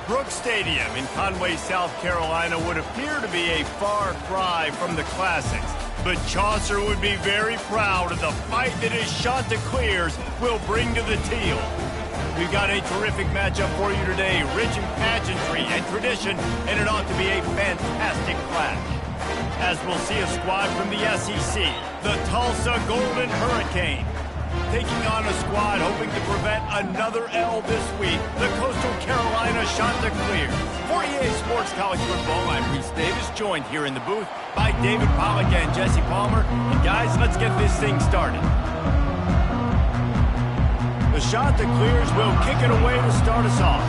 Brooks Stadium in Conway, South Carolina would appear to be a far cry from the classics, but Chaucer would be very proud of the fight that his Chanticleers will bring to the teal. We've got a terrific matchup for you today, rich in pageantry and tradition, and it ought to be a fantastic clash. As we'll see a squad from the SEC, the Tulsa Golden Hurricane, taking on a squad hoping to prevent another L this week, the Coastal Carolina Chanticleers. For EA Sports College Football, I'm Reese Davis, joined here in the booth by David Pollack and Jesse Palmer. And guys, let's get this thing started. The Chanticleers will kick it away to start us off.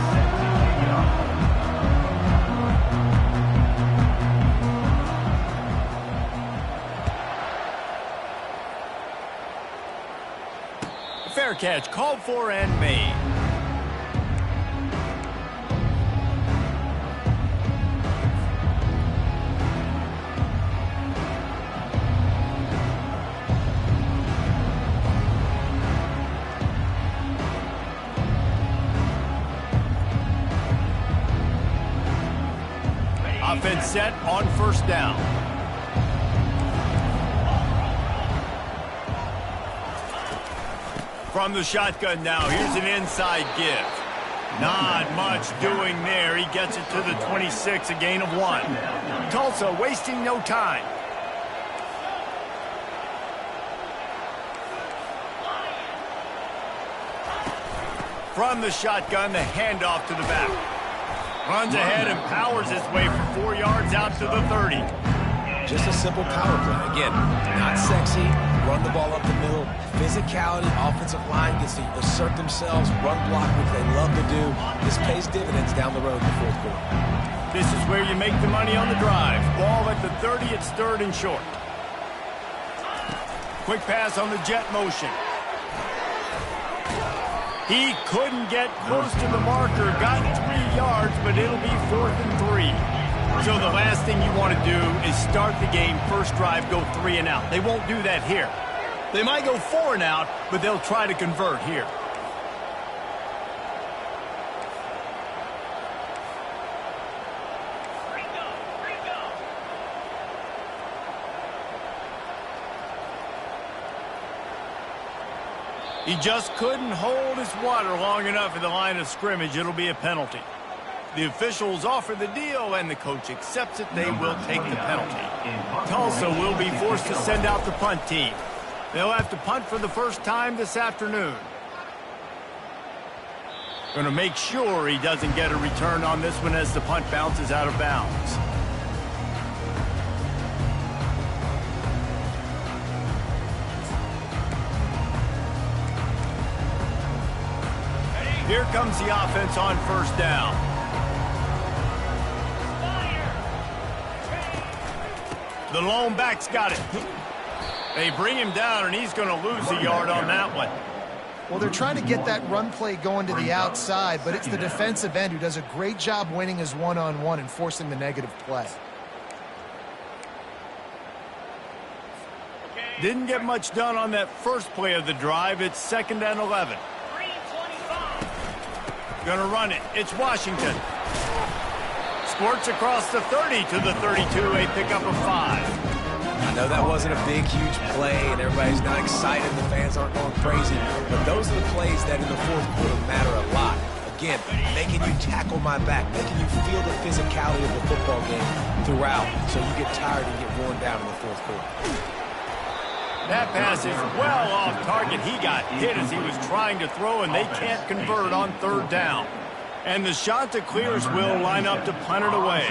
Fair catch, called for and made. Offense set on first down. From the shotgun now, here's an inside give. Not much doing there. He gets it to the 26, a gain of 1. Tulsa wasting no time. From the shotgun, the handoff to the back. Runs ahead and powers his way for 4 yards out to the 30. Just a simple power play. Again, not sexy. Run the ball up the middle. Physicality, offensive line gets to assert themselves, run block, which they love to do. This pays dividends down the road in the fourth quarter. This is where you make the money on the drive. Ball at the 30, it's third and short. Quick pass on the jet motion. He couldn't get close to the marker, got 3 yards, but it'll be 4th and 3. So the last thing you want to do is start the game, first drive, go 3 and out. They won't do that here. They might go 4 and out, but they'll try to convert here. He just couldn't hold his water long enough at the line of scrimmage. It'll be a penalty. The officials offer the deal, and the coach accepts it. They will take the penalty. Tulsa will be forced to send out the punt team. They'll have to punt for the first time this afternoon. Going to make sure he doesn't get a return on this one as the punt bounces out of bounds. Here comes the offense on first down. The lone back's got it. They bring him down, and he's going to lose a yard on that one. Well, they're trying to get that run play going to the outside, but it's the defensive end who does a great job winning his one-on-one and forcing the negative play. Didn't get much done on that first play of the drive. It's 2nd and 11. Gonna run it. It's Washington. Squirts across the 30 to the 32, a pickup of 5. I know that wasn't a big, huge play, and everybody's not excited. The fans aren't going crazy. But those are the plays that in the fourth quarter matter a lot. Again, making you tackle my back, making you feel the physicality of the football game throughout so you get tired and get worn down in the fourth quarter. That pass is well off target. He got hit as he was trying to throw, and they can't convert on 3rd down. And the Chanticleers will line up to punt it away.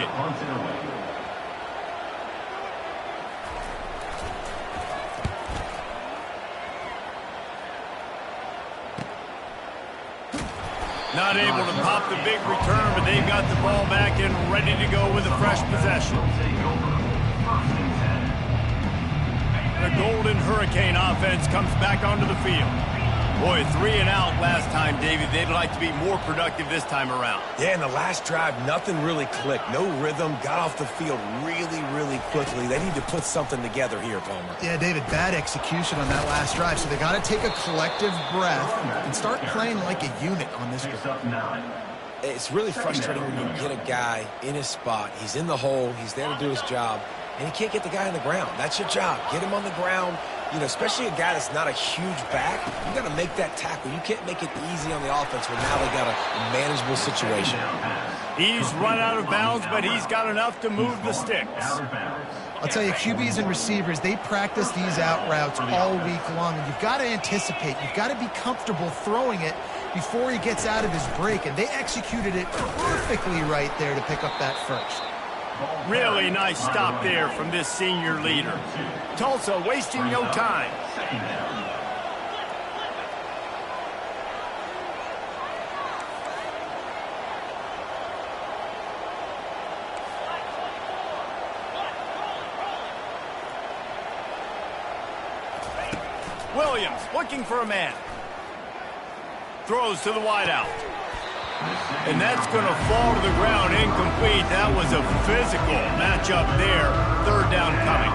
Not able to pop the big return, but they've got the ball back and ready to go with a fresh possession. The Golden Hurricane offense comes back onto the field. Boy, 3 and out last time, David. They'd like to be more productive this time around. Yeah, in the last drive, nothing really clicked. No rhythm. Got off the field really, really quickly. They need to put something together here, Palmer. Yeah, David, bad execution on that last drive. So they got to take a collective breath and start playing like a unit on this drive. it's really frustrating when you get a guy in his spot. He's in the hole. He's there to do his job, and he can't get the guy on the ground. That's your job. Get him on the ground. You know, especially a guy that's not a huge back, you got to make that tackle. You can't make it easy on the offense when now they got a manageable situation. He's run out of bounds, but he's got enough to move the sticks. I'll tell you, QBs and receivers, they practice these out routes all week long, and you've got to anticipate. You've got to be comfortable throwing it before he gets out of his break, and they executed it perfectly right there to pick up that first. Really nice stop there from this senior leader. Tulsa wasting no time. Williams looking for a man. Throws to the wideout. And that's going to fall to the ground incomplete. That was a physical matchup there. Third down coming.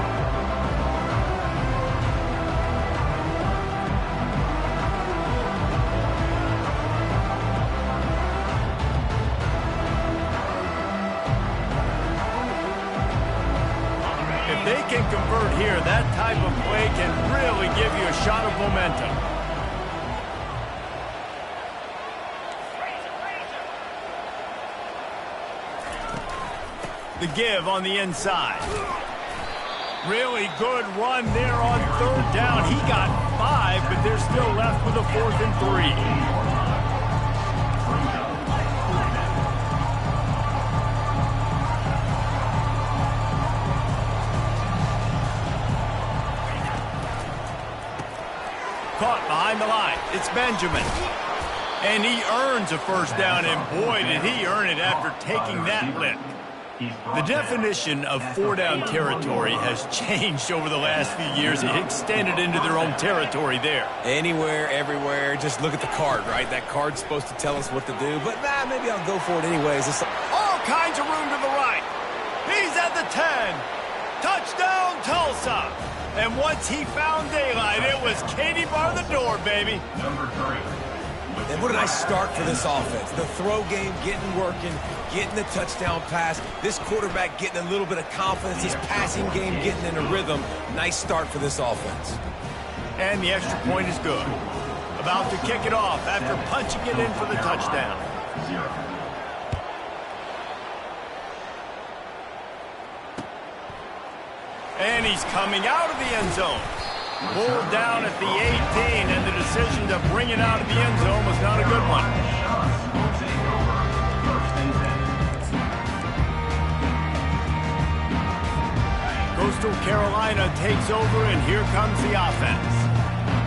If they can convert here, that type of play can really give you a shot of momentum. The give on the inside. Really good run there on third down. He got 5, but they're still left with a 4th and 3. Caught behind the line. It's Benjamin. And he earns a first down, and boy, did he earn it after taking that lick. The definition of 4-down territory has changed over the last few years. It extended into their own territory there. Anywhere, everywhere, just look at the card, right? That card's supposed to tell us what to do, but maybe I'll go for it anyways. All kinds of room to the right. He's at the 10. Touchdown, Tulsa. And once he found daylight, it was Katie bar the door, baby. Number 3. And what a nice start for this offense. The throw game getting working, getting the touchdown pass. This quarterback getting a little bit of confidence. This passing game getting in a rhythm. Nice start for this offense. And the extra point is good. About to kick it off after punching it in for the touchdown. 0. And he's coming out of the end zone. Pulled down at the 18, and the decision to bring it out of the end zone was not a good one. Coastal Carolina takes over, and here comes the offense.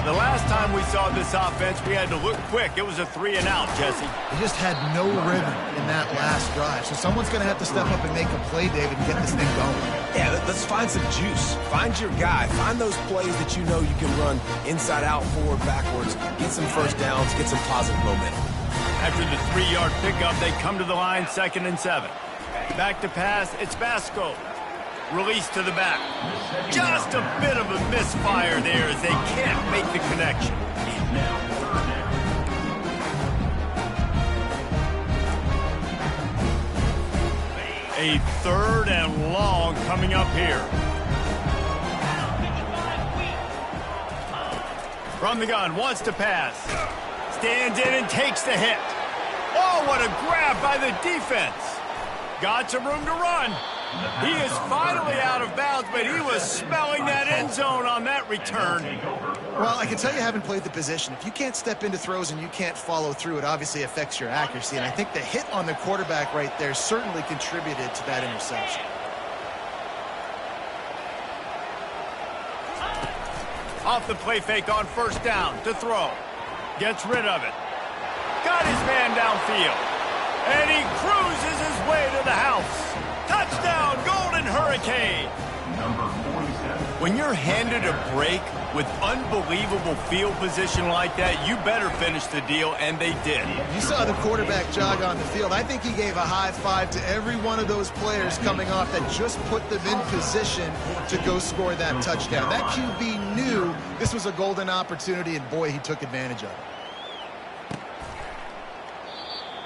The last time we saw this offense, we had to look quick. It was a 3-and-out, Jesse. They just had no rhythm in that last drive. So someone's going to have to step up and make a play, David, and get this thing going. Yeah, let's find some juice. Find your guy. Find those plays that you know you can run inside out, forward, backwards. Get some first downs. Get some positive momentum. After the 3-yard pickup, they come to the line, 2nd and 7. Back to pass, it's Basco. Release to the back. Just a bit of a misfire there as they can't make the connection. A 3rd and long coming up here. From the gun, wants to pass. Stands in and takes the hit. Oh, what a grab by the defense. Got some room to run. He is finally out of bounds, but he was smelling that end zone on that return. Well, I can tell you haven't played the position. If you can't step into throws and you can't follow through, it obviously affects your accuracy. And I think the hit on the quarterback right there certainly contributed to that interception. Off the play fake on first down to throw. Gets rid of it. Got his man downfield. And he cruises his way to the house. Touchdown, Golden Hurricane. Number 47. When you're handed a break with unbelievable field position like that, you better finish the deal, and they did. You saw the quarterback jog on the field. I think he gave a high five to every one of those players coming off that just put them in position to go score that touchdown. That QB knew this was a golden opportunity, and boy, he took advantage of it.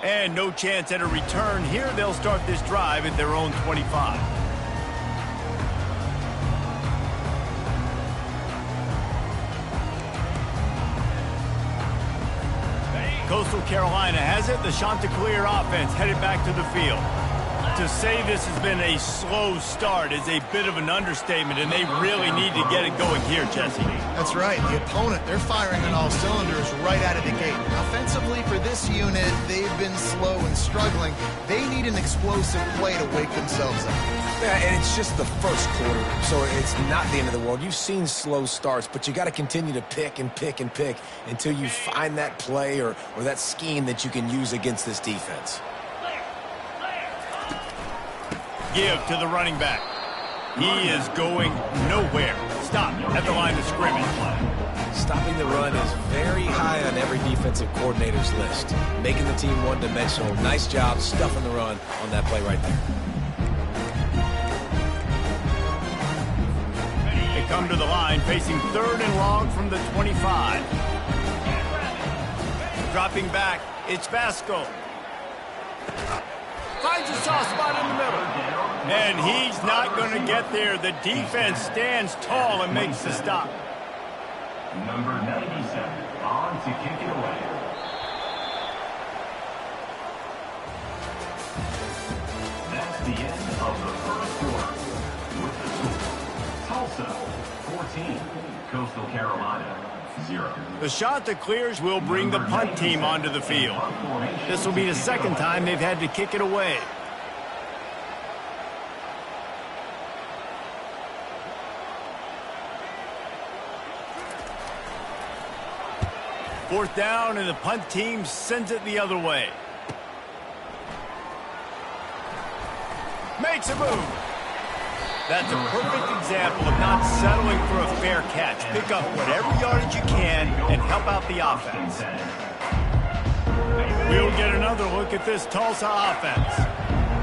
And no chance at a return here. They'll start this drive at their own 25. Coastal Carolina has it. The Chanticleer offense headed back to the field. To say this has been a slow start is a bit of an understatement, and they really need to get it going here, Jesse. That's right. The opponent, they're firing on all cylinders right out of the gate. Offensively, for this unit, they've been slow and struggling. They need an explosive play to wake themselves up. Yeah, and it's just the first quarter, so it's not the end of the world. You've seen slow starts, but you got to continue to pick and pick and pick until you find that play or that scheme that you can use against this defense. Give to the running back. He is going nowhere. Stop at the line of scrimmage. Stopping the run is very high on every defensive coordinator's list. Making the team one-dimensional. Nice job stuffing the run on that play right there. They come to the line facing 3rd and long from the 25. Dropping back, it's Vasco. Finds a soft spot in the middle. And he's not going to get there. The defense stands tall and makes the stop. Number 97 on to kick it away. That's the end of the first quarter. With the score, Tulsa 14, Coastal Carolina 0. The Chanticleers will bring the punt team onto the field. This will be the second time they've had to kick it away. Fourth down, and the punt team sends it the other way. Makes a move. That's a perfect example of not settling for a fair catch. Pick up whatever yardage you can and help out the offense. We'll get another look at this Tulsa offense.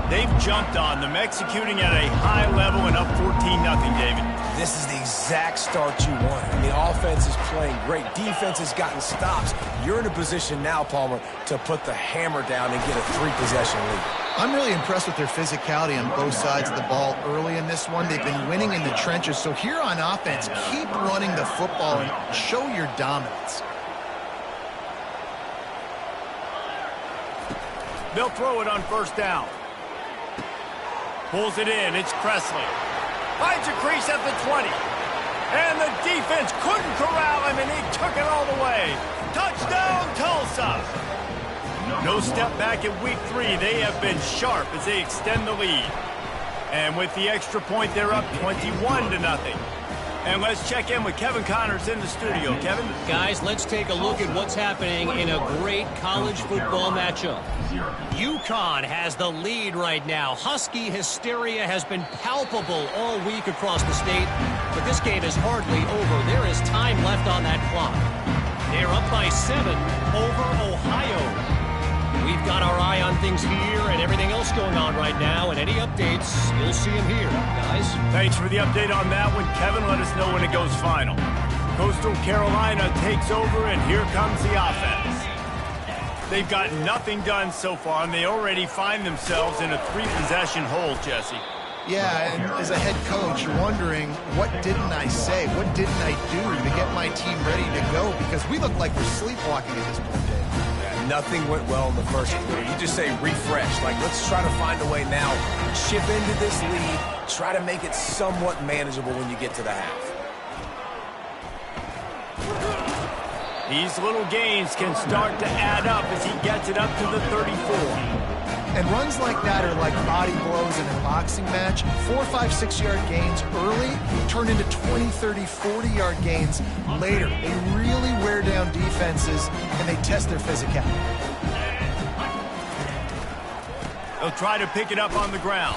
They've jumped on them, executing at a high level and up 14-0, David. This is the exact start you want. And the offense is playing great. Defense has gotten stops. You're in a position now, Palmer, to put the hammer down and get a 3-possession lead. I'm really impressed with their physicality on both sides of the ball early in this one. They've been winning in the trenches. So here on offense, keep running the football and show your dominance. They'll throw it on first down. Pulls it in. It's Presley. Finds a crease at the 20. And the defense couldn't corral him, and he took it all the way. Touchdown, Tulsa! No step back in week 3. They have been sharp as they extend the lead. And with the extra point, they're up 21-0. And let's check in with Kevin Connors in the studio. Kevin? Guys, let's take a look at what's happening in a great college football matchup. UConn has the lead right now. Husky hysteria has been palpable all week across the state, but this game is hardly over. There is time left on that clock. They're up by 7 over Ohio. We've got our eye on things here and everything else going on right now, and any updates, you'll see them here, guys. Thanks for the update on that one, Kevin. Let us know when it goes final. Coastal Carolina takes over, and here comes the offense. They've got nothing done so far, and they already find themselves in a 3-possession hole, Jesse. Yeah, and as a head coach, you're wondering, what didn't I say? What didn't I do to get my team ready to go? Because we look like we're sleepwalking at this point, Dave. Nothing went well in the first quarter. You just say refresh. Like, let's try to find a way now. Chip into this lead. Try to make it somewhat manageable when you get to the half. These little gains can start to add up as he gets it up to the 34. And runs like that are like body blows in a boxing match. 4, 5, 6-yard gains early turn into 20, 30, 40-yard gains later. They really wear down defenses, and they test their physicality. They'll try to pick it up on the ground.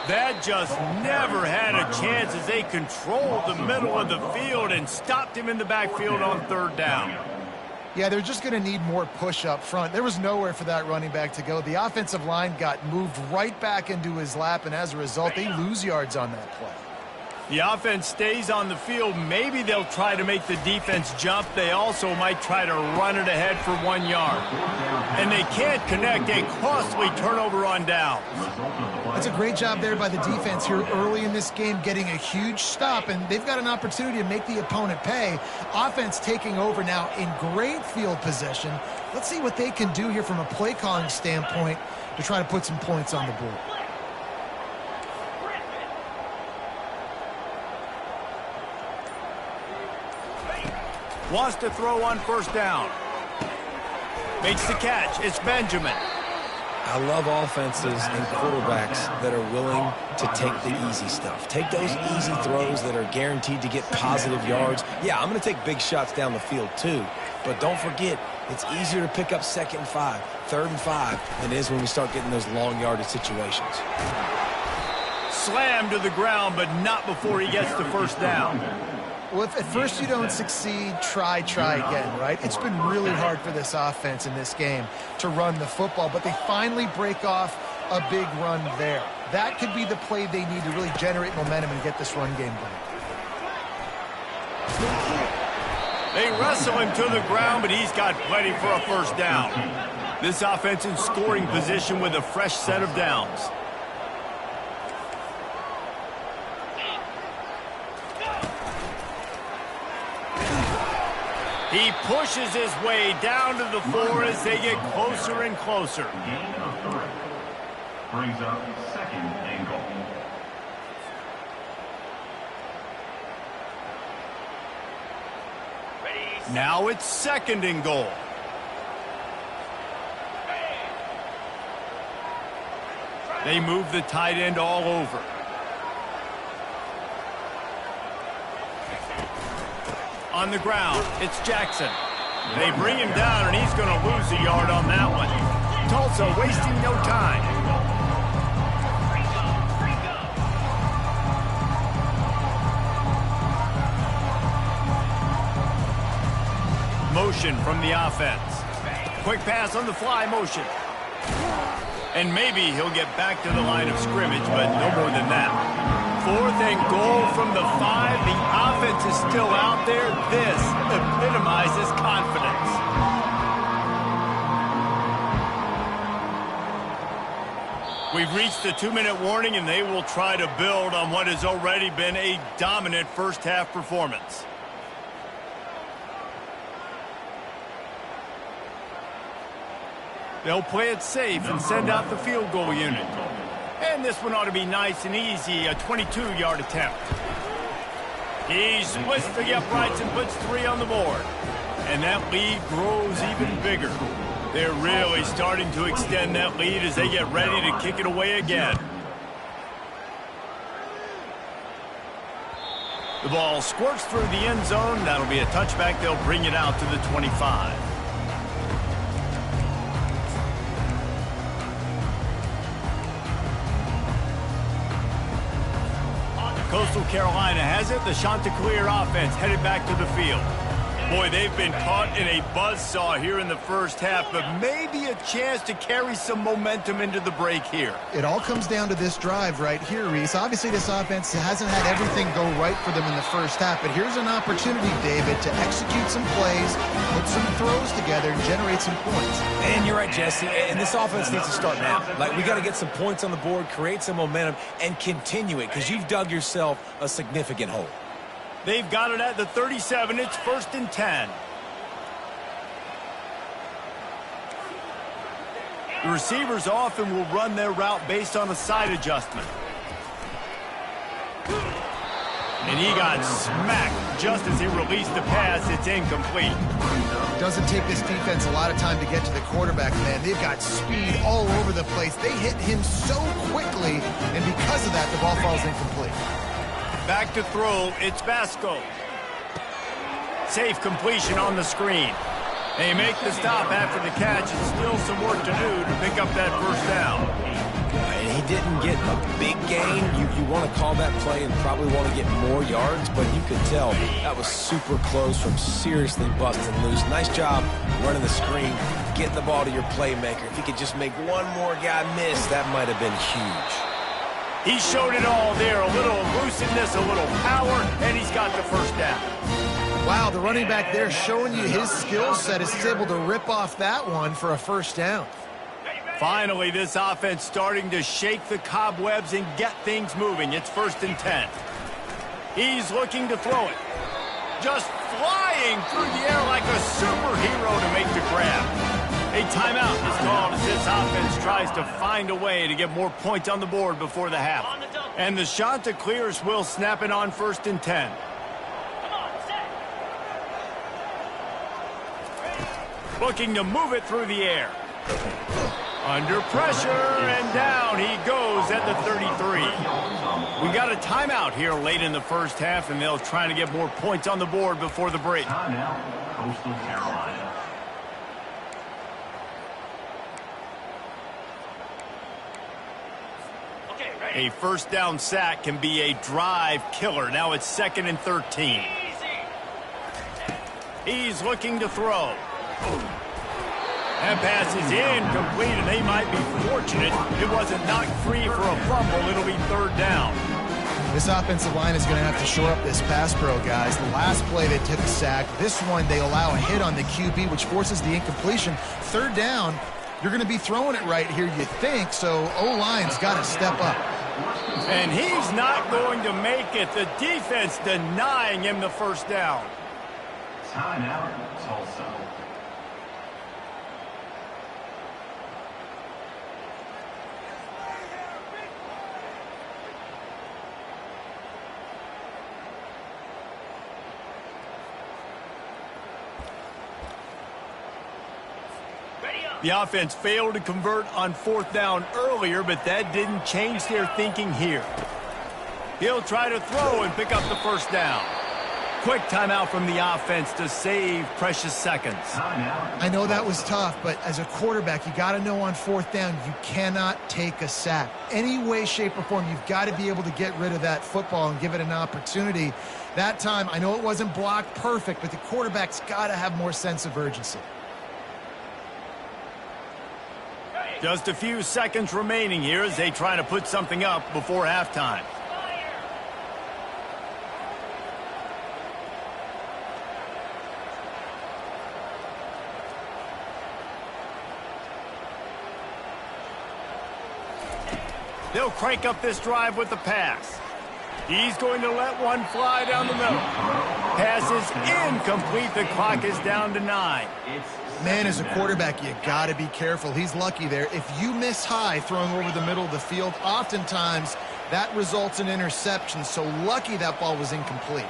That just never had a chance as they controlled the middle of the field and stopped him in the backfield on 3rd down. Yeah, they're just going to need more push up front. There was nowhere for that running back to go. The offensive line got moved right back into his lap, and as a result, they lose yards on that play. The offense stays on the field. Maybe they'll try to make the defense jump. They also might try to run it ahead for 1 yard. And they can't connect. A costly turnover on downs. That's a great job there by the defense here early in this game, getting a huge stop, and they've got an opportunity to make the opponent pay. Offense taking over now in great field possession. Let's see what they can do here from a play calling standpoint to try to put some points on the board. Wants to throw on first down. Makes the catch. It's Benjamin. I love offenses and quarterbacks that are willing to take the easy stuff. Take those easy throws that are guaranteed to get positive yards. Yeah, I'm going to take big shots down the field too. But don't forget, it's easier to pick up 2nd and 5, 3rd and 5 than it is when we start getting those long yardage situations. Slammed to the ground, but not before he gets the first down. Well, if at first you don't succeed, try again, right? It's been really hard for this offense in this game to run the football, but they finally break off a big run there. That could be the play they need to really generate momentum and get this run game going. They wrestle him to the ground, but he's got plenty for a first down. This offense in scoring position with a fresh set of downs. He pushes his way down to the 4 as they get closer and closer. Gain of 3. Brings up 2nd and goal. Now it's 2nd and goal. They move the tight end all over. On the ground, it's Jackson. They bring him down, and he's going to lose a yard on that one. Tulsa wasting no time. Motion from the offense. Quick pass on the fly motion. And maybe he'll get back to the line of scrimmage, but no more than that. 4th and goal from the 5. The offense is still out there. This epitomizes confidence. We've reached the 2-minute warning, and they will try to build on what has already been a dominant first-half performance. They'll play it safe and send out the field goal unit. And this one ought to be nice and easy, a 22-yard attempt. He splits the uprights and puts 3 on the board. And that lead grows even bigger. They're really starting to extend that lead as they get ready to kick it away again. The ball squirts through the end zone. That'll be a touchback. They'll bring it out to the 25. Coastal Carolina has it. The Chanticleer offense headed back to the field. Boy, they've been caught in a buzzsaw here in the first half, but maybe a chance to carry some momentum into the break here. It all comes down to this drive right here, Reese. Obviously, this offense hasn't had everything go right for them in the first half, but here's an opportunity, David, to execute some plays, put some throws together, and generate some points. And you're right, Jesse, and this offense needs to start now. Like, we got to get some points on the board, create some momentum, and continue it, because you've dug yourself a significant hole. They've got it at the 37. It's 1st and 10. The receivers often will run their route based on a side adjustment. And he got smacked just as he released the pass. It's incomplete. Doesn't take this defense a lot of time to get to the quarterback, man. They've got speed all over the place. They hit him so quickly, and because of that, the ball falls incomplete. Back to throw, it's Vasco. Safe completion on the screen. They make the stop after the catch, and still some work to do to pick up that first down. And he didn't get a big gain. You want to call that play and probably want to get more yards, but you could tell that was super close from seriously busting loose. Nice job running the screen, getting the ball to your playmaker. If he could just make one more guy miss, that might have been huge. He showed it all there, a little elusiveness, a little power, and he's got the first down. Wow, the running back there showing you his skill set is able to rip off that one for a first down. Finally, this offense starting to shake the cobwebs and get things moving. It's 1st and 10. He's looking to throw it. Just flying through the air like a superhero to make the grab. A timeout is called as this offense tries to find a way to get more points on the board before the half. And the Chanticleers will snap it on 1st and 10. Looking to move it through the air. Under pressure, and down he goes at the 33. We got a timeout here late in the first half, and they'll try to get more points on the board before the break. Timeout, Coastal Carolina. A first down sack can be a drive killer. Now it's 2nd and 13. He's looking to throw. That pass is incomplete, and they might be fortunate it wasn't knocked free for a fumble. It'll be 3rd down. This offensive line is going to have to shore up this pass pro, guys. The last play they took a sack. This one they allow a hit on the QB, which forces the incompletion. 3rd down, you're going to be throwing it right here, you think, so O-line's got to step up. And he's not going to make it. The defense denying him the first down. Timeout, Tulsa. The offense failed to convert on 4th down earlier, but that didn't change their thinking here. He'll try to throw and pick up the first down. Quick timeout from the offense to save precious seconds. I know that was tough, but as a quarterback, you got to know on 4th down, you cannot take a sack. Any way, shape, or form, you've got to be able to get rid of that football and give it an opportunity. That time, I know it wasn't blocked perfect, but the quarterback's got to have more sense of urgency. Just a few seconds remaining here as they try to put something up before halftime. They'll crank up this drive with the pass. He's going to let one fly down the middle. Pass is incomplete. The clock is down to 9. Man, as a quarterback, you got to be careful. He's lucky there. If you miss high throwing over the middle of the field, oftentimes that results in interception. So lucky that ball was incomplete.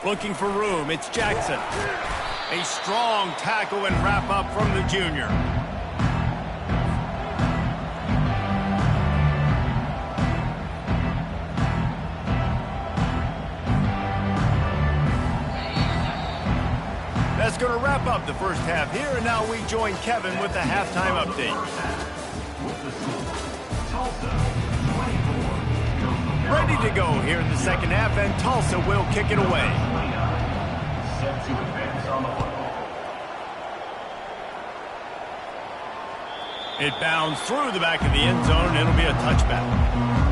Looking for room. It's Jackson. A strong tackle and wrap up from the junior. That's going to wrap up the first half here, and now we join Kevin with the halftime update. Ready to go here in the second half, and Tulsa will kick it away. Set to advance on the football. It bounds through the back of the end zone. It'll be a touchback.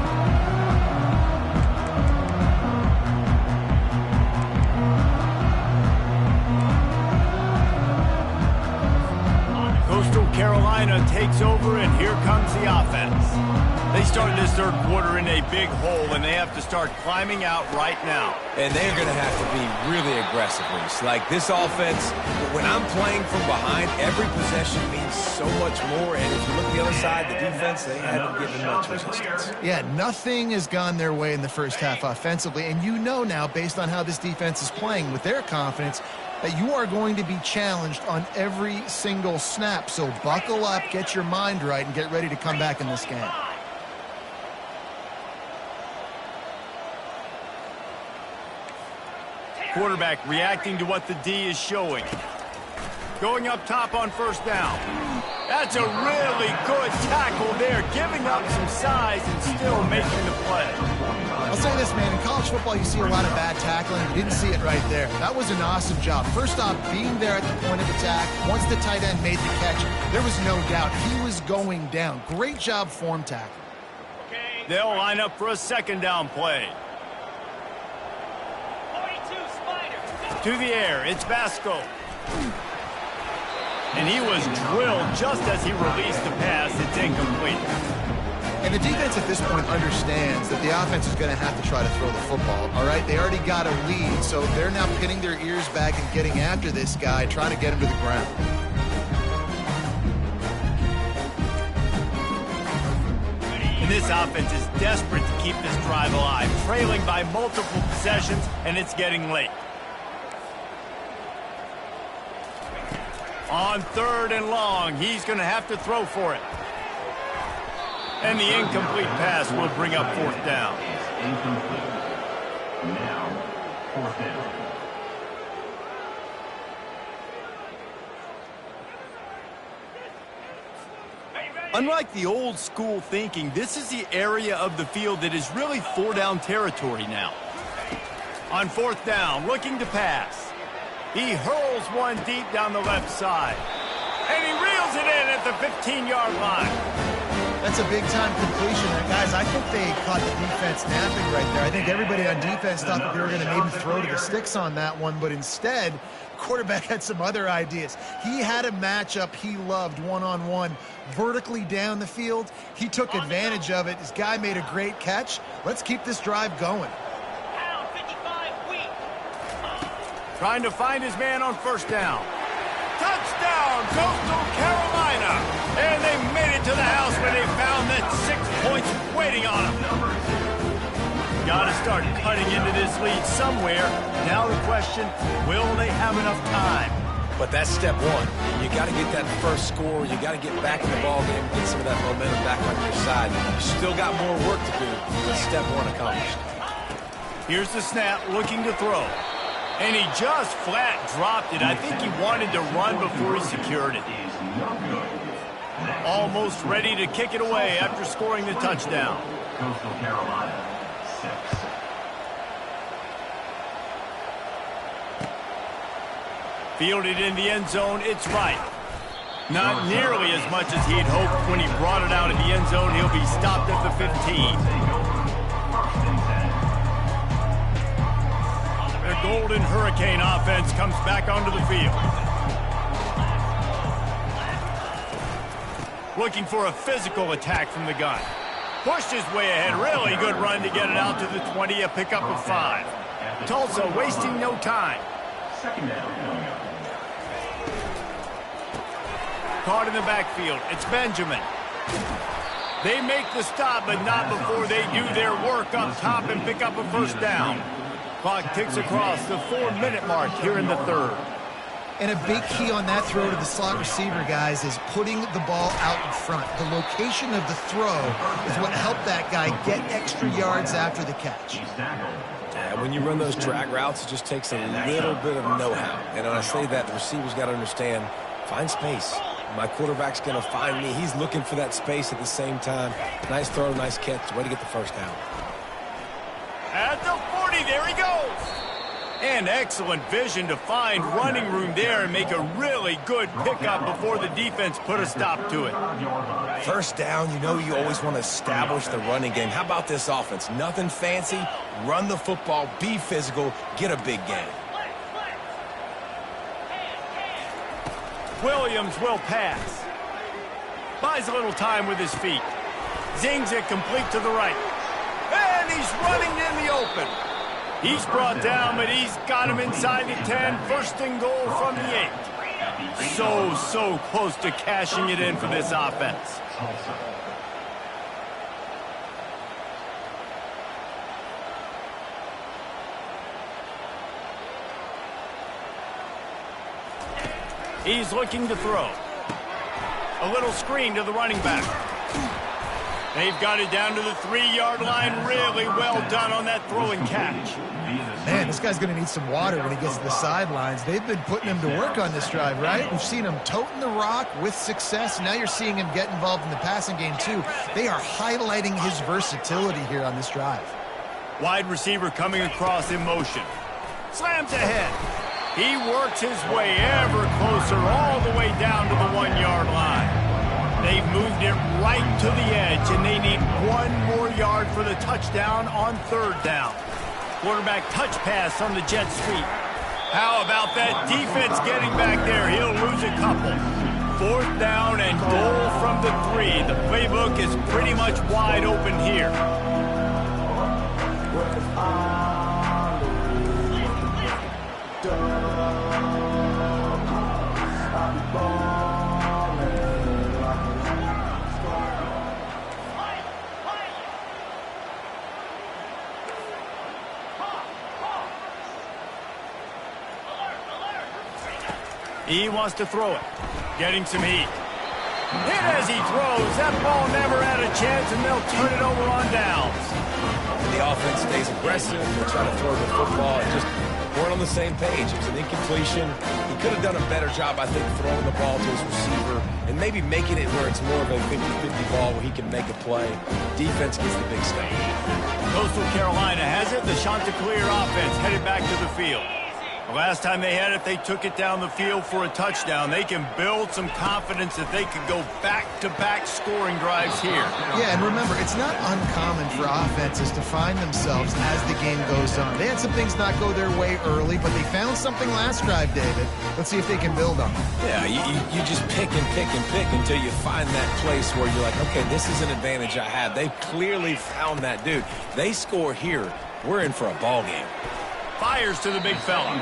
Coastal Carolina takes over, and here comes the offense. They start this third quarter in a big hole, and they have to start climbing out right now. And they're going to have to be really aggressive. Like this offense, when I'm playing from behind, every possession means so much more. And if you look at the other side, the defense, they haven't given much resistance. Yeah, nothing has gone their way in the first half offensively. And you know now, based on how this defense is playing with their confidence, that you are going to be challenged on every single snap. So buckle up, get your mind right, and get ready to come back in this game. Quarterback reacting to what the D is showing. Going up top on first down. That's a really good tackle there, giving up some size and still making the play. I'll say this, man. In college football, you see a lot of bad tackling. You didn't see it right there. That was an awesome job. First off, being there at the point of attack. Once the tight end made the catch, there was no doubt he was going down. Great job form tackle. They'll line up for a second down play. To the air, it's Vasco. And he was drilled just as he released the pass. It's incomplete. And the defense at this point understands that the offense is going to have to try to throw the football, all right? They already got a lead, so they're now pinning their ears back and getting after this guy, trying to get him to the ground. And this offense is desperate to keep this drive alive, trailing by multiple possessions, and it's getting late. On 3rd and long, he's going to have to throw for it. And the incomplete pass will bring up 4th down. Incomplete. Now, 4th down. Unlike the old school thinking, this is the area of the field that is really 4-down territory now. On 4th down, looking to pass. He hurls one deep down the left side. And he reels it in at the 15-yard line. That's a big-time completion. And guys, I think they caught the defense napping right there. I think everybody on defense thought that they were going to maybe throw to the sticks on that one, but instead, the quarterback had some other ideas. He had a matchup he loved one-on-one vertically down the field. He took advantage of it. This guy made a great catch. Let's keep this drive going. Trying to find his man on 1st down. Touchdown, Coastal Carolina! And they made it to the house where they found that 6 points waiting on them. Got to start cutting into this lead somewhere. Now the question, will they have enough time? But that's step one. You got to get that first score. You got to get back in the ball game, get some of that momentum back on your side. You still got more work to do, but step one accomplished. Here's the snap, looking to throw. And he just flat dropped it. I think he wanted to run before he secured it. Almost ready to kick it away after scoring the touchdown. Coastal Carolina, 6. Fielded in the end zone, it's right. Not nearly as much as he'd hoped when he brought it out of the end zone. He'll be stopped at the 15. The Golden Hurricane offense comes back onto the field. Looking for a physical attack from the gun. Pushed his way ahead. Really good run to get it out to the 20, a pickup of 5. Tulsa wasting no time. 2nd down. Caught in the backfield. It's Benjamin. They make the stop, but not before they do their work up top and pick up a 1st down. Clock ticks across the 4-minute mark here in the 3rd. And a big key on that throw to the slot receiver, guys, is putting the ball out in front. The location of the throw is what helped that guy get extra yards after the catch. Yeah, when you run those drag routes, it just takes a little bit of know-how. And when I say that, the receiver's got to understand, find space. My quarterback's going to find me. He's looking for that space at the same time. Nice throw, nice catch. Way to get the 1st down. At the 40, there he goes. And excellent vision to find running room there and make a really good pickup before the defense put a stop to it. 1st down, you know you always want to establish the running game. How about this offense? Nothing fancy. Run the football, be physical, get a big gain. Williams will pass. Buys a little time with his feet. Zings it complete to the right. And he's running in the open. He's brought down, but he's got him inside the 10. 1st and goal from the 8. So close to cashing it in for this offense. He's looking to throw. A little screen to the running back. They've got it down to the 3-yard line. Really well done on that throw and catch. Man, this guy's going to need some water when he gets to the sidelines. They've been putting him to work on this drive, right? We've seen him toting the rock with success. Now you're seeing him get involved in the passing game, too. They are highlighting his versatility here on this drive. Wide receiver coming across in motion. Slams ahead. He works his way ever closer all the way down to the 1-yard line. They've moved it right to the edge, and they need 1 more yard for the touchdown on 3rd down. Quarterback touch pass on the jet sweep. How about that defense getting back there? He'll lose a couple. 4th down and goal from the 3. The playbook is pretty much wide open here. He wants to throw it. Getting some heat. Hit as he throws. That ball never had a chance, and they'll turn it over on downs. The offense stays aggressive. They try to throw the football. It just weren't on the same page. It was an incompletion. He could have done a better job, I think, throwing the ball to his receiver and maybe making it where it's more of a 50-50 ball where he can make a play. Defense gets the big stop. Coastal Carolina has it. The Chanticleer offense headed back to the field. The last time they had it, they took it down the field for a touchdown. They can build some confidence that they could go back-to-back scoring drives here. Yeah, and remember, it's not uncommon for offenses to find themselves as the game goes on. They had some things not go their way early, but they found something last drive, David. Let's see if they can build on it. Yeah, you just pick and pick and pick until you find that place where you're like, okay, this is an advantage I have. They clearly found that dude. They score here. We're in for a ball game. Fires to the big fella.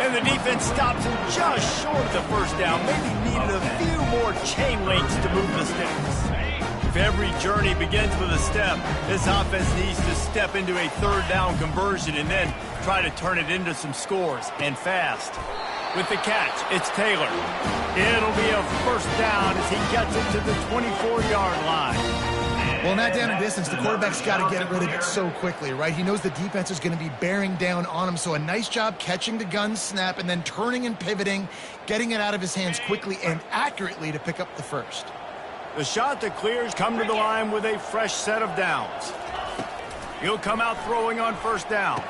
And the defense stops him just short of the 1st down. Maybe needed a few more chain links to move the sticks. If every journey begins with a step, this offense needs to step into a 3rd down conversion and then try to turn it into some scores, and fast. With the catch, it's Taylor. It'll be a 1st down as he gets it to the 24-yard line. Well, in that down and distance, the quarterback's got to get rid of it so quickly, right? He knows the defense is going to be bearing down on him, so a nice job catching the gun snap and then turning and pivoting, getting it out of his hands quickly and accurately to pick up the 1st. The Chanticleers come to the line with a fresh set of downs. He'll come out throwing on 1st down.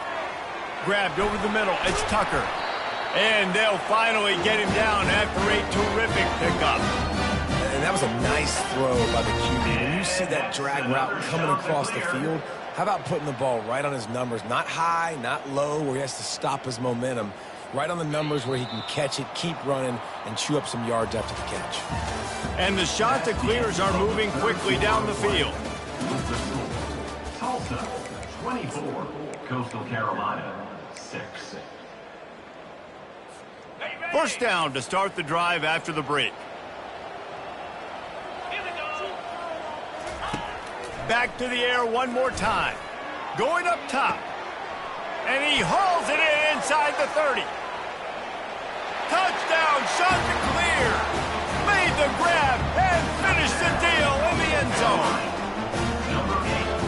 Grabbed over the middle. It's Tucker. And they'll finally get him down after a terrific pickup. And that was a nice throw by the QB. When you see that drag route coming across the field, how about putting the ball right on his numbers? Not high, not low, where he has to stop his momentum. Right on the numbers where he can catch it, keep running, and chew up some yards after the catch. And the Chanticleers are moving quickly down the field. Tulsa, 24. Coastal Carolina, 6. 1st down to start the drive after the break. Back to the air one more time. Going up top. And he hauls it in inside the 30. Touchdown, Chanticleer. Made the grab and finished the deal in the end zone.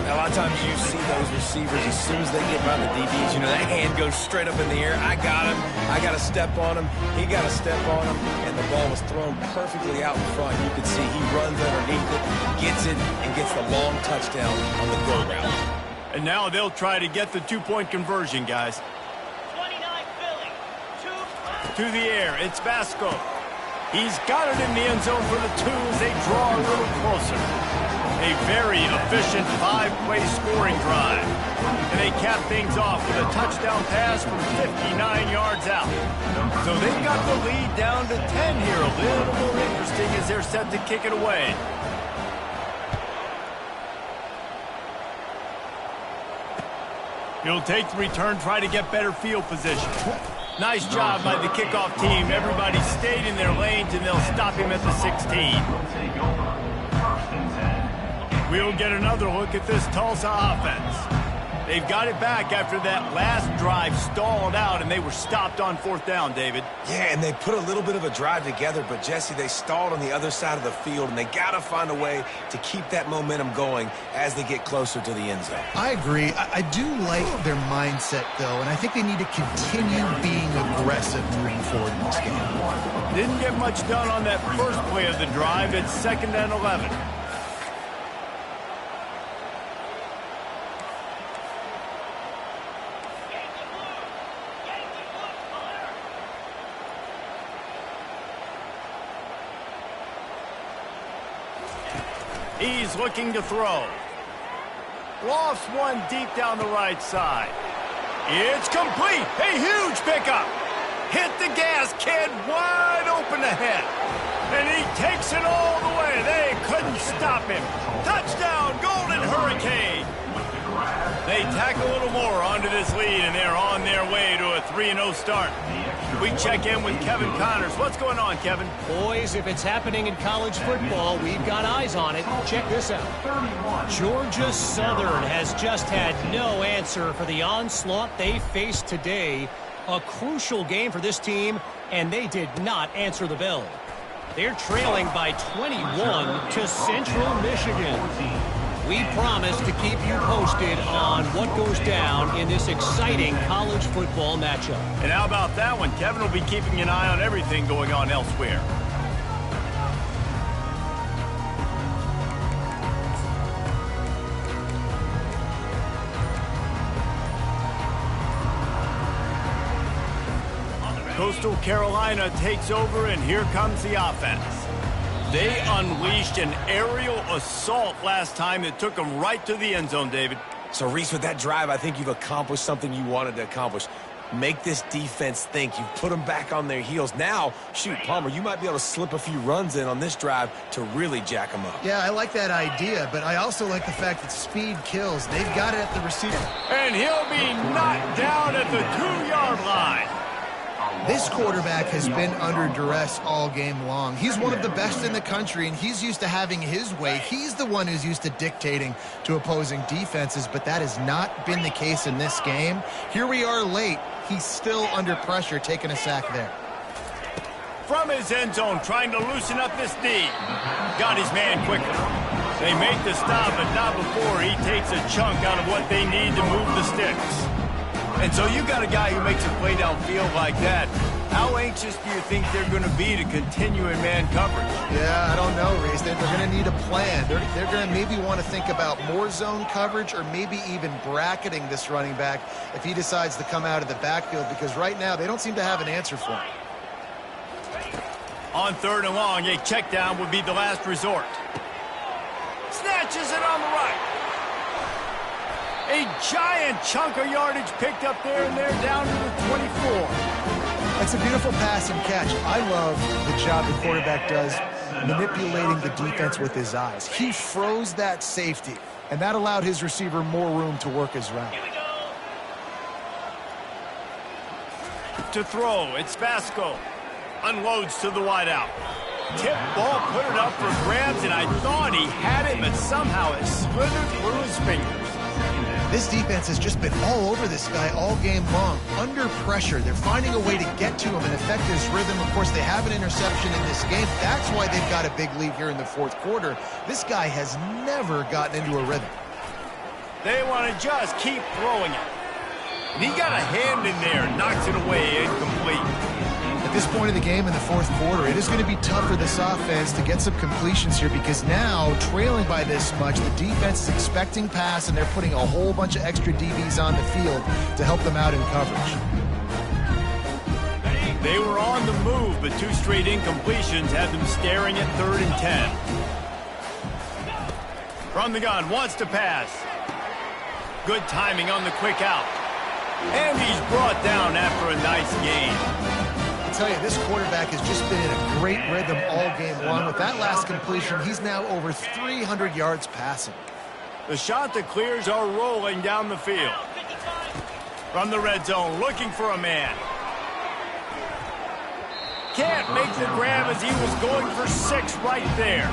Now, a lot of times you see those receivers, as soon as they get by the DBs, you know, that hand goes straight up in the air. I got him. I got to step on him. He got to step on him. And the ball was thrown perfectly out in front. You can see he runs underneath it, gets it, and gets the long touchdown on the go route. And now they'll try to get the 2-point conversion, guys. 29 Philly. 2. To the air, it's Vasco. He's got it in the end zone for the 2 as they draw a little closer. A very efficient 5-play scoring drive. And they cap things off with a touchdown pass from 59 yards out. So they've got the lead down to 10 here. A little more interesting as they're set to kick it away. He'll take the return, try to get better field position. Nice job by the kickoff team. Everybody stayed in their lanes, and they'll stop him at the 16. We'll get another look at this Tulsa offense. They've got it back after that last drive stalled out, and they were stopped on 4th down, David. Yeah, and they put a little bit of a drive together, but, Jesse, they stalled on the other side of the field, and they got to find a way to keep that momentum going as they get closer to the end zone. I agree. I do like their mindset, though, and I think they need to continue being aggressive moving forward in this game. Didn't get much done on that first play of the drive. It's 2nd and 11. He's looking to throw. Lofts one deep down the right side. It's complete. A huge pickup. Hit the gas, kid. Wide open ahead. And he takes it all the way. They couldn't stop him. Touchdown, Golden Hurricane. They tack a little more onto this lead, and they're on their way to a 3-0 start. We check in with Kevin Connors. What's going on, Kevin? Boys, if it's happening in college football, we've got eyes on it. Check this out. Georgia Southern has just had no answer for the onslaught they faced today. A crucial game for this team, and they did not answer the bell. They're trailing by 21 to Central Michigan. We promise to keep you posted on what goes down in this exciting college football matchup. And how about that one? Kevin will be keeping an eye on everything going on elsewhere. Coastal Carolina takes over, and here comes the offense. They unleashed an aerial assault last time that took them right to the end zone, David. So, Reese, with that drive, I think you've accomplished something you wanted to accomplish. Make this defense think. You've put them back on their heels. Now, shoot, Palmer, you might be able to slip a few runs in on this drive to really jack them up. Yeah, I like that idea, but I also like the fact that speed kills. They've got it at the receiver. And he'll be knocked down at the 2-yard line. This quarterback has been under duress all game long. He's one of the best in the country, and he's used to having his way. He's the one who's used to dictating to opposing defenses, but that has not been the case in this game. Here we are late. He's still under pressure, taking a sack there. From his end zone, trying to loosen up this D. Got his man quickly. They make the stop, but not before he takes a chunk out of what they need to move the sticks. And so you got a guy who makes a play downfield like that. How anxious do you think they're going to be to continue in man coverage? Yeah, I don't know, Reese. They're going to need a plan. They're going to maybe want to think about more zone coverage or maybe even bracketing this running back if he decides to come out of the backfield, because right now they don't seem to have an answer for him. On 3rd and long, a check down would be the last resort. Snatches it on the right. A giant chunk of yardage picked up there, and they're down to the 24. It's a beautiful pass and catch. I love the job the quarterback does manipulating the defense with his eyes. He froze that safety, and that allowed his receiver more room to work his route. To throw, it's Vasco. Unloads to the wideout. Tip ball, put it up for grabs, and I thought he had it, but somehow it slithered through his fingers. This defense has just been all over this guy all game long. Under pressure, they're finding a way to get to him and affect his rhythm. Of course, they have an interception in this game. That's why they've got a big lead here in the 4th quarter. This guy has never gotten into a rhythm. They want to just keep throwing it. And he got a hand in there, knocks it away, incomplete. At this point of the game in the 4th quarter, it is going to be tough for this offense to get some completions here, because now, trailing by this much, the defense is expecting pass, and they're putting a whole bunch of extra DBs on the field to help them out in coverage. They were on the move, but 2 straight incompletions have them staring at 3rd and 10. From the gun, wants to pass. Good timing on the quick out. And he's brought down after a nice gain. I tell you, this quarterback has just been in a great rhythm all game long. With that last completion, he's now over 300 yards passing. The Chanticleers are rolling down the field. From the red zone, looking for a man. Can't make the grab as he was going for 6 right there.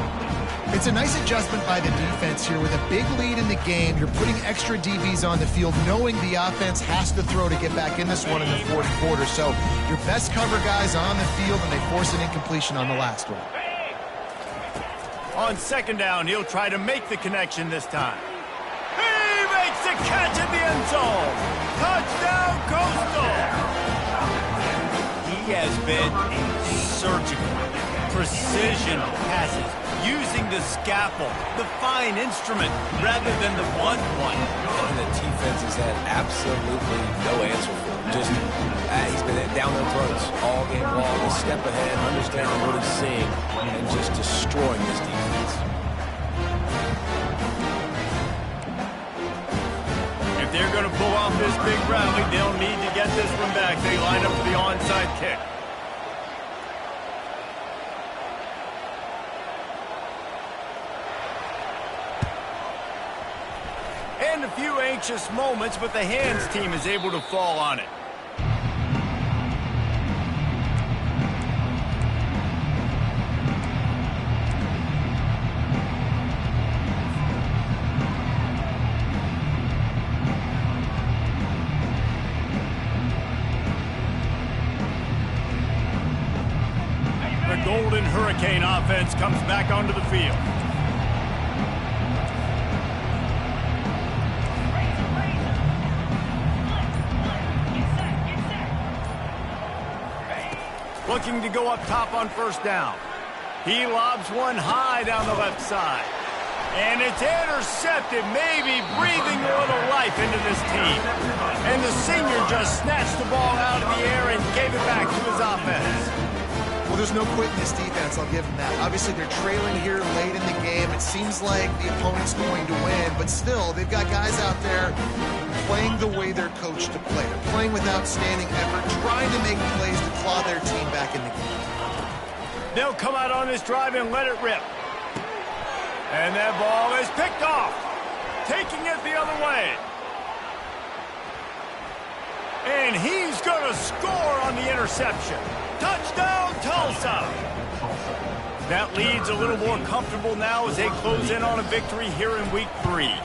It's a nice adjustment by the defense here. With a big lead in the game, you're putting extra DBs on the field, knowing the offense has to throw to get back in this one in the 4th quarter. So your best cover guys on the field, and they force an incompletion on the last one. On 2nd down, he'll try to make the connection this time. He makes the catch in the end zone. Touchdown, Coastal. He has been surgical, precision passes, using the scalpel, the fine instrument, rather than the blunt one. And the defense has had absolutely no answer for him. Just, he's been down their throats all game long, a step ahead, understanding what he's seeing, and just destroying this defense. If they're going to pull off this big rally, they'll need to get this one back. They line up for the onside kick. And a few anxious moments, but the hands team is able to fall on it. The Golden Hurricane offense comes back onto the field. Looking to go up top on first down. He lobs one high down the left side. And it's intercepted, maybe breathing a little life into this team. And the senior just snatched the ball out of the air and gave it back to his offense. Well, there's no quit in this defense, I'll give them that. Obviously, they're trailing here late in the game. It seems like the opponent's going to win, but still, they've got guys out there playing the way they're coached to play. They're playing with outstanding effort, trying to make plays to claw their team back in the game. They'll come out on this drive and let it rip. And that ball is picked off, taking it the other way. And he's going to score on the interception. Touchdown, Tulsa! That lead's a little more comfortable now as they close in on a victory here in week 3. Yeah,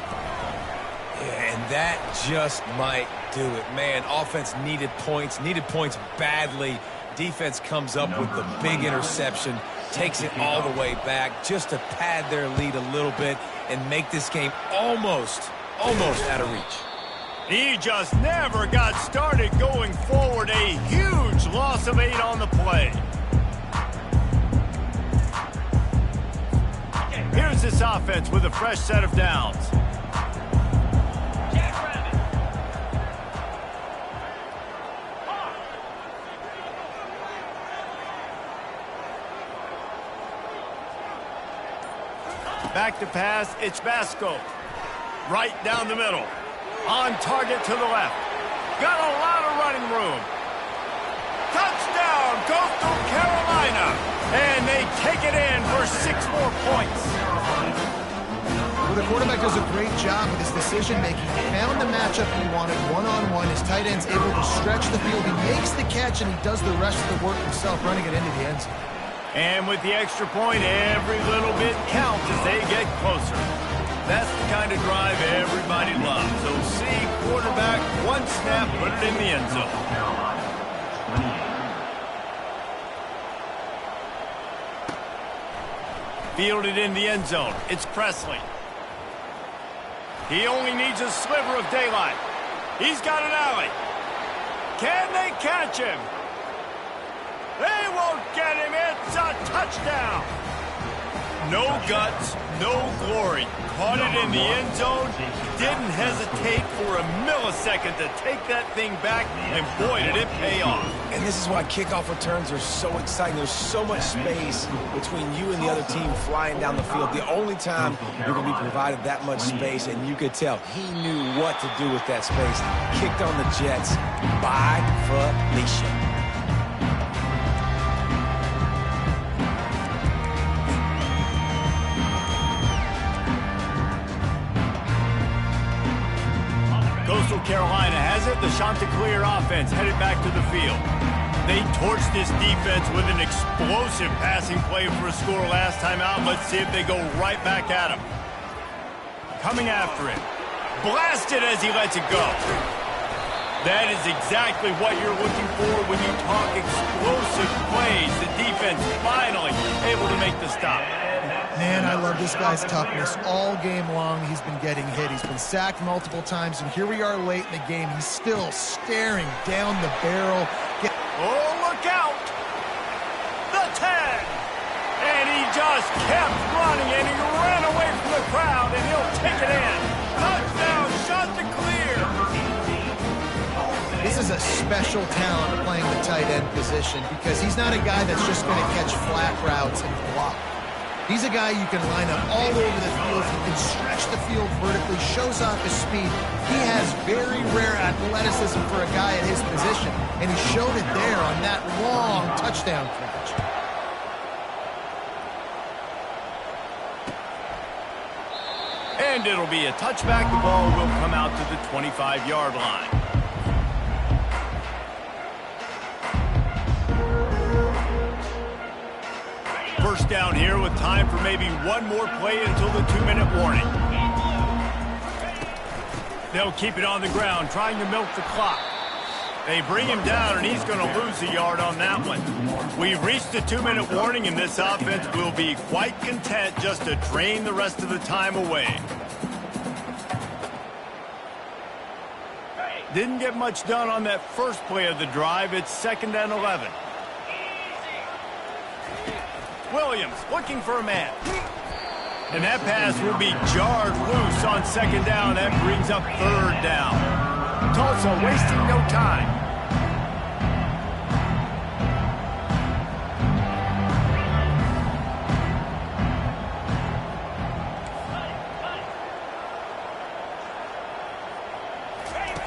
and that just might do it. Man, offense needed points badly. Defense comes up with the big interception, takes it all the way back just to pad their lead a little bit and make this game almost out of reach. He just never got started going forward. A huge loss of 8 on the play. Here's this offense with a fresh set of downs. Back to pass, it's Vasco. Right down the middle. On target to the left. Got a lot of running room. Touchdown, Coastal Carolina. And they take it in for 6 more points. Well, the quarterback does a great job with his decision-making. He found the matchup he wanted one-on-one. His tight end's able to stretch the field. He makes the catch, and he does the rest of the work himself, running it into the end zone. And with the extra point, every little bit counts as they get closer. That's the kind of drive everybody loves. So see quarterback, one snap, put it in the end zone. Fielded in the end zone. It's Presley. He only needs a sliver of daylight. He's got an alley. Can they catch him? They won't get him. It's a touchdown. No guts, no glory. Caught it in the end zone. Didn't hesitate for a millisecond to take that thing back, and boy, did it pay off. And this is why kickoff returns are so exciting. There's so much space between you and the other team flying down the field. The only time you're going to be provided that much space, and you could tell he knew what to do with that space. Kicked on the Jets by Felicia. Coastal Carolina has it. The Chanticleer offense headed back to the field. They torched this defense with an explosive passing play for a score last time out. Let's see if they go right back at him. Coming after him. Blasted as he lets it go. That is exactly what you're looking for when you talk explosive plays. The defense finally able to make the stop. Man, I love this guy's toughness. All game long, he's been getting hit. He's been sacked multiple times, and here we are late in the game. He's still staring down the barrel. Oh, look out! The 10! And he just kept running, and he ran away from the crowd, and he'll take it in. Touchdown, Chanticleer! This is a special talent playing the tight end position because he's not a guy that's just going to catch flat routes and block. He's a guy you can line up all over the field. He can stretch the field vertically, shows off his speed. He has very rare athleticism for a guy at his position, and he showed it there on that long touchdown catch. And it'll be a touchback. The ball will come out to the 25-yard line. First down here with time for maybe one more play until the 2-minute warning. They'll keep it on the ground, trying to milk the clock. They bring him down, and he's going to lose a yard on that one. We've reached the 2-minute warning, and this offense will be quite content just to drain the rest of the time away. Didn't get much done on that first play of the drive. It's 2nd and 11. Williams looking for a man. And that pass will be jarred loose on 2nd down. That brings up 3rd down. Tulsa wasting no time.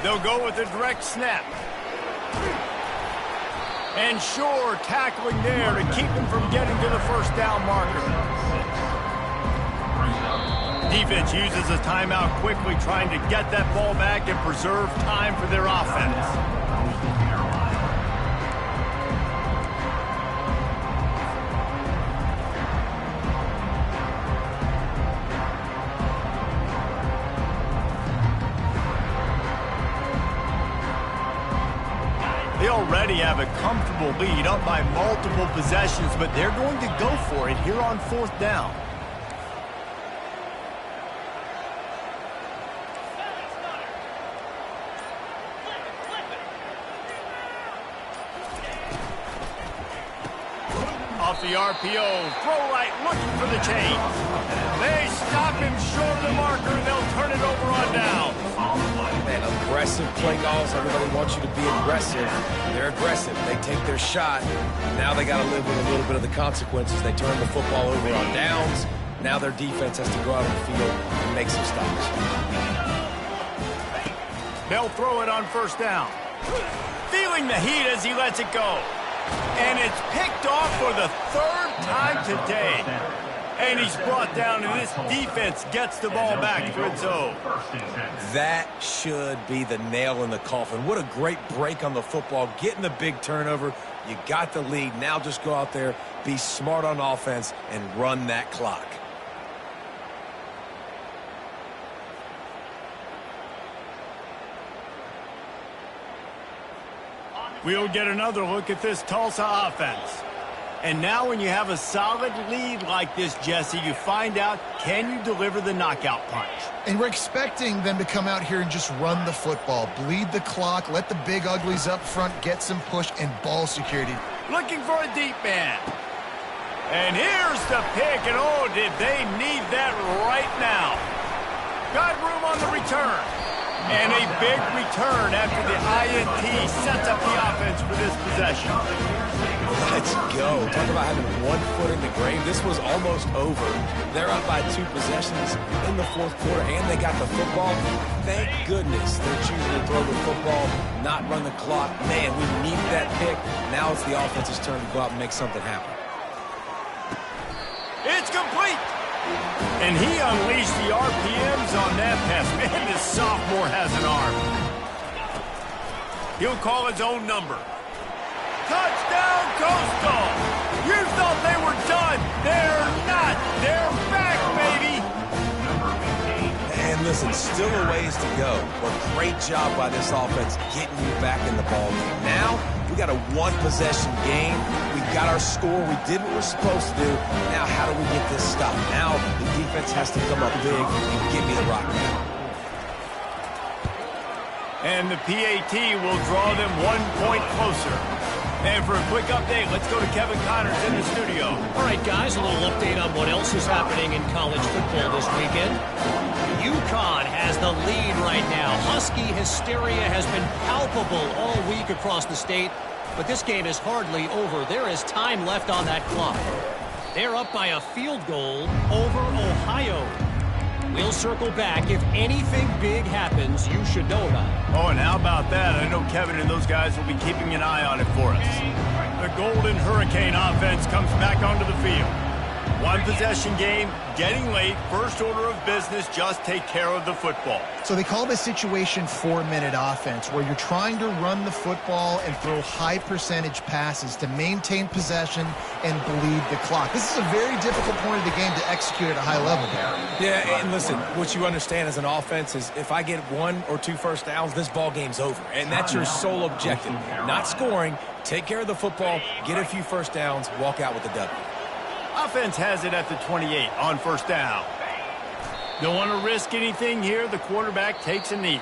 They'll go with a direct snap. And Shore tackling there to keep him from getting to the 1st down marker. Defense uses a timeout quickly, trying to get that ball back and preserve time for their offense. They already have a comfortable lead, up by multiple possessions, but they're going to go for it here on 4th down. Off the RPO, throw right, looking for the chain. They stop him short of the marker, and they'll turn it over on down. Man, aggressive play calls. Everybody wants you to be aggressive. They're aggressive. They take their shot. Now they got to live with a little bit of the consequences. They turn the football over on downs. Now their defense has to go out on the field and make some stops. They'll throw it on 1st down. Feeling the heat as he lets it go. And it's picked off for the 3rd time today. And he's brought down, and this defense gets the ball back for its own. That should be the nail in the coffin. What a great break on the football, getting the big turnover. You got the lead. Now just go out there, be smart on offense, and run that clock. We'll get another look at this Tulsa offense. And now when you have a solid lead like this, Jesse, you find out, can you deliver the knockout punch? And we're expecting them to come out here and just run the football, bleed the clock, let the big uglies up front get some push and ball security. Looking for a deep man. And here's the pick, and oh, did they need that right now. Got room on the return. And a big return after the INT sets up the offense for this possession. Let's go. Talk about having one foot in the grave. This was almost over. They're up by 2 possessions in the 4th quarter, and they got the football. Thank goodness they're choosing to throw the football, not run the clock. Man, we need that pick. Now it's the offense's turn to go out and make something happen. It's complete. And he unleashed the RPMs on that pass. Man, this sophomore has an arm. He'll call his own number. Touchdown, Coastal! You thought they were done. They're not. They're back, baby. And listen, still a ways to go. But great job by this offense getting you back in the ballgame. Now, we got a 1-possession game. We got our score. We did what we're supposed to do. Now, how do we get this stopped? Now, the defense has to come up big and give me the rock now. And the PAT will draw them 1 point closer. And for a quick update, let's go to Kevin Connors in the studio. All right, guys, a little update on what else is happening in college football this weekend. UConn has the lead right now. Husky hysteria has been palpable all week across the state, but this game is hardly over. There is time left on that clock. They're up by a field goal over Ohio. We'll circle back. If anything big happens, you should know about it. Oh, and how about that? I know Kevin and those guys will be keeping an eye on it for us. The Golden Hurricane offense comes back onto the field. One possession game, getting late, first order of business, just take care of the football. So they call this situation 4-minute offense, where you're trying to run the football and throw high percentage passes to maintain possession and bleed the clock. This is a very difficult point of the game to execute at a high level, Barry. Yeah, and listen, what you understand as an offense is if I get 1 or 2 first downs, this ball game's over. And that's your sole objective. Not scoring, take care of the football, get a few first downs, walk out with the W. Offense has it at the 28 on first down. Don't want to risk anything here. The quarterback takes a knee.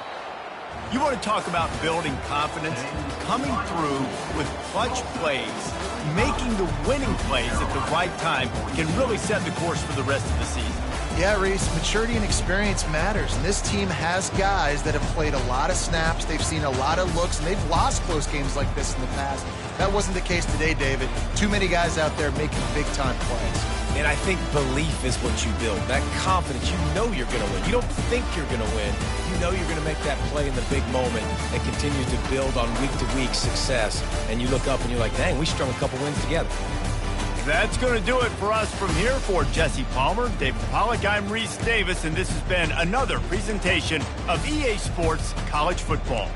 You want to talk about building confidence? Coming through with clutch plays, making the winning plays at the right time can really set the course for the rest of the season. Yeah, Reese, maturity and experience matters, and this team has guys that have played a lot of snaps, they've seen a lot of looks, and they've lost close games like this in the past. That wasn't the case today, David. Too many guys out there making big-time plays. And I think belief is what you build, that confidence. You know you're going to win. You don't think you're going to win. You know you're going to make that play in the big moment and continue to build on week-to-week success. And you look up and you're like, dang, we strung a couple wins together. That's going to do it for us from here. For Jesse Palmer, David Pollack, I'm Reese Davis, and this has been another presentation of EA Sports College Football.